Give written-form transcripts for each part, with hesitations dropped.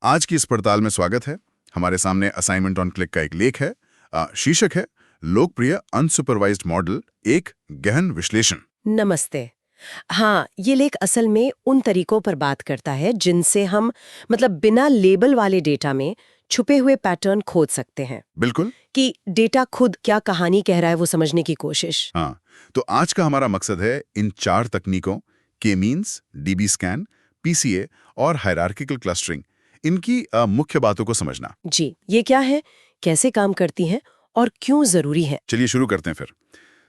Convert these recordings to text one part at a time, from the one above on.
आज की इस पड़ताल में स्वागत है। हमारे सामने असाइनमेंट ऑन क्लिक का एक लेख है। शीर्षक है लोकप्रिय अनसुपरवाइज्ड मॉडल, एक गहन विश्लेषण। नमस्ते। हाँ, ये लेख असल में उन तरीकों पर बात करता है जिनसे हम बिना लेबल वाले डेटा में छुपे हुए पैटर्न खोज सकते हैं। बिल्कुल। कि डेटा खुद क्या कहानी कह रहा है वो समझने की कोशिश। हाँ, तो आज का हमारा मकसद है इन 4 तकनीकों के मीन्स, डीबी स्कैन, पीसीए और हायरार्किकल क्लस्टरिंग, इनकी मुख्य बातों को समझना। जी, ये क्या है, कैसे काम करती हैं और क्यों जरूरी है? चलिए शुरू करते हैं फिर।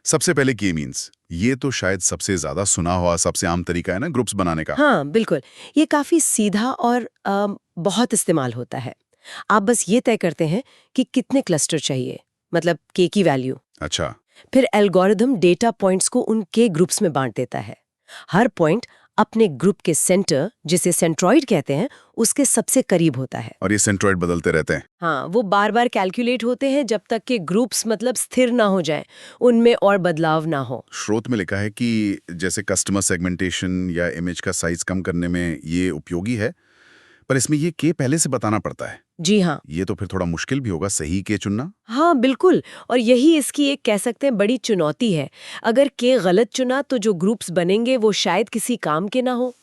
सबसे पहले के मीन्स, ये तो शायद सबसे ज्यादा सुना हुआ सबसे आम तरीका है ना ग्रुप्स बनाने का। हाँ, बिल्कुल। ये काफी सीधा और बहुत इस्तेमाल होता है। आप बस ये तय करते हैं कि कितने क्लस्टर चाहिए, मतलब के की वैल्यू। अच्छा। फिर एल्गोरिथम डेटा पॉइंट्स को उनके ग्रुप्स में बांट देता है। हर पॉइंट अपने ग्रुप के सेंटर, जिसे सेंट्रॉइड कहते हैं, उसके सबसे करीब होता है। और ये सेंट्रॉइड बदलते रहते हैं। हाँ, वो बार बार कैलकुलेट होते हैं जब तक कि ग्रुप्स स्थिर ना हो जाएं, उनमें और बदलाव ना हो। स्रोत में लिखा है कि जैसे कस्टमर सेगमेंटेशन या इमेज का साइज कम करने में ये उपयोगी है, पर इसमें ये के पहले से बताना पड़ता है। जी हाँ। ये तो फिर थोड़ा मुश्किल भी होगा सही के चुनना। हाँ, बिल्कुल। और यही इसकी एक कह सकते हैं बड़ी चुनौती है। अगर के गलत चुना तो जो ग्रुप्स बनेंगे वो शायद किसी काम के ना हो।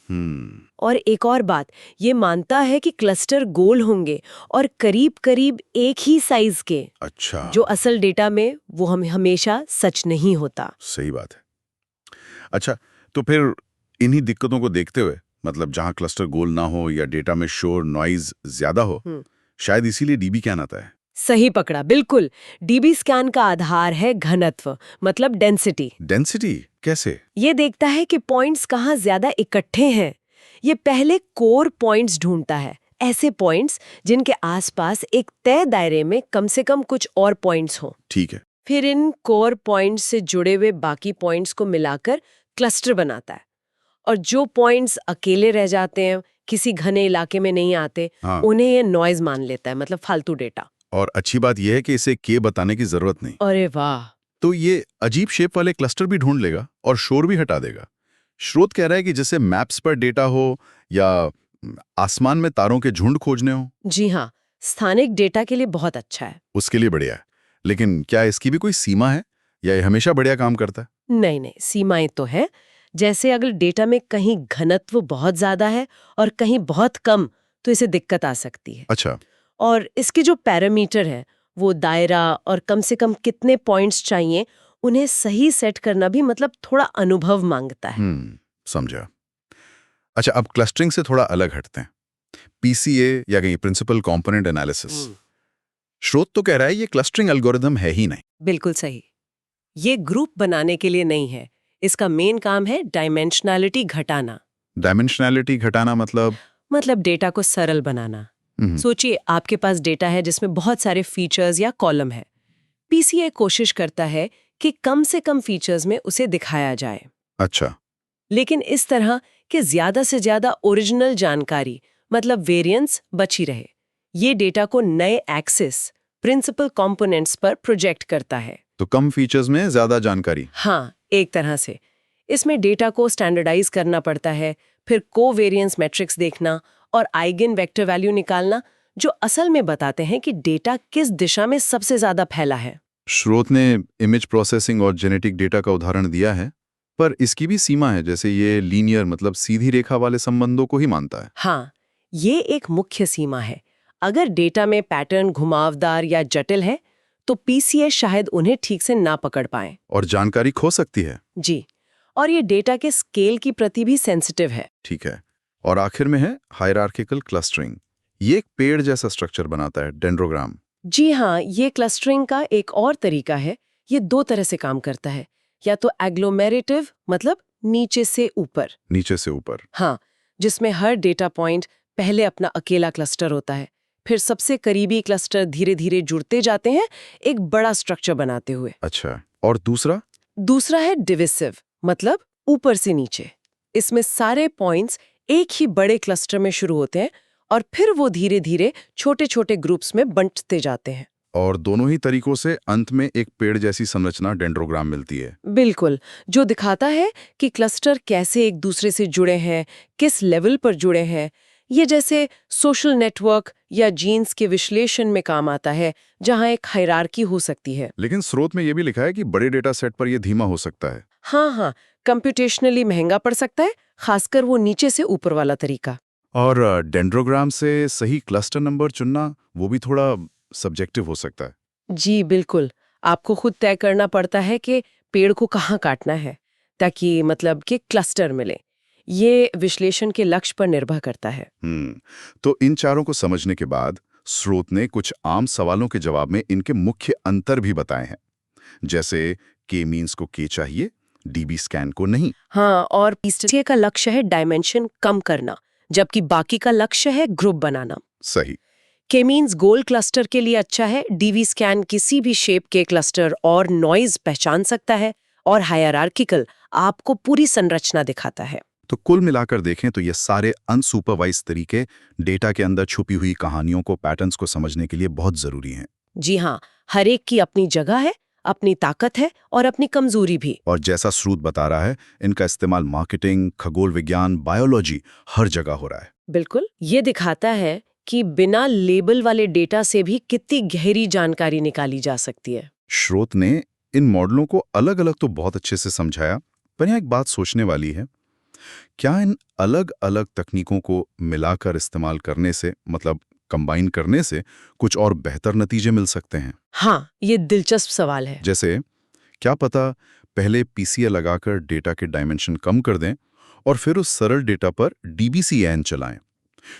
और एक और बात, ये मानता है कि क्लस्टर गोल होंगे और करीब करीब एक ही साइज के। अच्छा। जो असल डेटा में वो हमेशा सच नहीं होता। सही बात है। अच्छा, तो फिर इन्हीं दिक्कतों को देखते हुए, मतलब जहां क्लस्टर गोल ना हो या डेटा में शोर नॉइज ज्यादा हो, शायद इसीलिए डीबी क्या आता है। सही पकड़ा, बिल्कुल। डीबी स्कैन का आधार है घनत्व, मतलब डेंसिटी। डेंसिटी कैसे? ये देखता है कि पॉइंट्स कहाँ ज्यादा इकट्ठे हैं। ये पहले कोर पॉइंट्स ढूंढता है, ऐसे पॉइंट्स जिनके आसपास एक तय दायरे में कम से कम कुछ और पॉइंट्स हों। ठीक है। फिर इन कोर पॉइंट्स से जुड़े हुए बाकी पॉइंट्स को मिलाकर क्लस्टर बनाता है। और जो पॉइंट्स अकेले रह जाते हैं, किसी घने इलाके में नहीं आते, हाँ। उन्हें ये नॉइज मान लेता है, मतलब फालतू डेटा। और अच्छी बात यह है कि इसे के बताने की जरूरत नहीं। अरे वाह! तो ये अजीब शेप वाले क्लस्टर भी ढूंढ लेगा और शोर भी हटा देगा। स्रोत कह रहा है कि जैसे मैप्स पर डेटा हो या आसमान में तारों के झुंड खोजने हो। जी हाँ, स्थानिक डेटा के लिए बहुत अच्छा है। उसके लिए बढ़िया है। लेकिन क्या इसकी भी कोई सीमा है या ये हमेशा बढ़िया काम करता है? नहीं नहीं, सीमाएं तो है। जैसे अगर डेटा में कहीं घनत्व बहुत ज्यादा है और कहीं बहुत कम, तो इसे दिक्कत आ सकती है। अच्छा। और इसके जो पैरामीटर है, वो दायरा और कम से कम कितने पॉइंट्स चाहिए, उन्हें सही सेट करना भी थोड़ा अनुभव मांगता है। समझा। अच्छा, अब क्लस्टरिंग से थोड़ा अलग हटते हैं। पीसीए या कहीं प्रिंसिपल कंपोनेंट एनालिसिस। स्रोत तो कह रहा है ये क्लस्टरिंग एल्गोरिदम है ही नहीं। बिल्कुल सही। ये ग्रुप बनाने के लिए नहीं है। इसका मेन काम है डायमेंशनैलिटी घटाना। डायमेंशनैलिटी घटाना मतलब डेटा को सरल बनाना। सोचिए, आपके पास डेटा है जिसमें बहुत सारे फीचर्स या कॉलम है। पीसीए कोशिश करता है कि कम से कम फीचर्स में उसे दिखाया जाए। अच्छा। लेकिन इस तरह कि ज्यादा से ज्यादा ओरिजिनल जानकारी, मतलब वेरिएंस, बची रहे। ये डेटा को नए एक्सेस, प्रिंसिपल कंपोनेंट्स पर प्रोजेक्ट करता है। तो कम फीचर्स में ज्यादा जानकारी। हाँ, एक तरह से। इसमें डेटा को स्टैंडर्डाइज करना पड़ता है, फिर कोवेरिएंस मैट्रिक्स देखना और आइगन वेक्टर वैल्यू निकालना, जो असल में बताते हैं कि डेटा किस दिशा में सबसे ज्यादा फैला है। स्रोत ने इमेज प्रोसेसिंग और जेनेटिक डेटा का उदाहरण दिया है, पर इसकी भी सीमा है। जैसे ये लीनियर, मतलब सीधी रेखा वाले संबंधों को ही मानता है। हाँ, ये एक मुख्य सीमा है। अगर डेटा में पैटर्न घुमावदार या जटिल है, तो पीसीए शायद उन्हें ठीक से ना पकड़ पाए और जानकारी खो सकती है। जी। और ये डेटा के स्केल की प्रति भी सेंसिटिव है। ठीक है। और आखिर में है हायरार्किकल क्लस्टरिंग। ये एक पेड़ जैसा स्ट्रक्चर बनाता है, डेंड्रोग्राम। जी हाँ, ये क्लस्टरिंग का एक और तरीका है। ये 2 तरह से काम करता है। या तो एग्लोमेरेटिव, मतलब नीचे से ऊपर। नीचे से ऊपर। हाँ, जिसमें हर डेटा पॉइंट पहले अपना अकेला क्लस्टर होता है, फिर सबसे करीबी क्लस्टर धीरे धीरे जुड़ते जाते हैं, एक बड़ा स्ट्रक्चर बनाते हुए। अच्छा, और दूसरा? दूसरा है डिविसिव, मतलब ऊपर से नीचे। इसमें सारे पॉइंट्स एक ही बड़े क्लस्टर में शुरू होते हैं और फिर वो धीरे धीरे छोटे छोटे ग्रुप्स में बंटते जाते हैं। और दोनों ही तरीकों से अंत में एक पेड़ जैसी संरचना, डेंड्रोग्राम, मिलती है। बिल्कुल, जो दिखाता है कि क्लस्टर कैसे एक दूसरे से जुड़े हैं, किस लेवल पर जुड़े हैं। ये जैसे सोशल नेटवर्क या जीन्स के विश्लेषण में काम आता है, जहां एक हायरार्की हो सकती है। लेकिन स्रोत में ये भी लिखा है कि बड़े डेटा सेट पर यह धीमा हो सकता है। हाँ, कंप्यूटेशनली महंगा पड़ सकता है, खासकर वो नीचे से ऊपर वाला तरीका। और डेंड्रोग्राम से सही क्लस्टर नंबर चुनना वो भी थोड़ा सब्जेक्टिव हो सकता है। जी बिल्कुल, आपको खुद तय करना पड़ता है कि पेड़ को कहाँ काटना है, ताकि मतलब कि क्लस्टर मिले। ये विश्लेषण के लक्ष्य पर निर्भर करता है। तो इन चारों को समझने के बाद स्रोत ने कुछ आम सवालों के जवाब में इनके मुख्य अंतर भी बताए हैं, जैसे के मीन्स को के चाहिए, डीबी स्कैन को नहीं। हाँ, और तीसरे का लक्ष्य है डायमेंशन कम करना, जबकि बाकी का लक्ष्य है ग्रुप बनाना। सही। के मीन्स गोल क्लस्टर के लिए अच्छा है, डीवी स्कैन किसी भी शेप के क्लस्टर और नॉइज पहचान सकता है, और हायरार्किकल आपको पूरी संरचना दिखाता है। तो कुल मिलाकर देखें तो ये सारे अनसुपरवाइज तरीके डेटा के अंदर छुपी हुई कहानियों को, पैटर्न्स को समझने के लिए बहुत जरूरी हैं। जी हाँ, हर एक की अपनी जगह है, अपनी ताकत है और अपनी कमजोरी भी। और जैसा स्रोत बता रहा है, इनका इस्तेमाल मार्केटिंग, खगोल विज्ञान, बायोलॉजी हर जगह हो रहा है। बिल्कुल, ये दिखाता है कि बिना लेबल वाले डेटा से भी कितनी गहरी जानकारी निकाली जा सकती है। स्रोत ने इन मॉडलों को अलग अलग तो बहुत अच्छे से समझाया, पर यहाँ एक बात सोचने वाली है, क्या इन अलग अलग तकनीकों को मिलाकर इस्तेमाल करने से, मतलब कंबाइन करने से, कुछ और बेहतर नतीजे मिल सकते हैं? हाँ, ये दिलचस्प सवाल है। जैसे क्या पता पहले पीसीए लगाकर डेटा के डायमेंशन कम कर दें और फिर उस सरल डेटा पर डीबीसीएन चलाएं।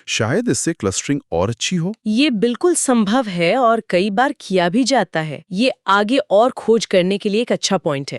शायद इससे क्लस्टरिंग और अच्छी हो। ये बिल्कुल संभव है और कई बार किया भी जाता है। ये आगे और खोज करने के लिए एक अच्छा पॉइंट है।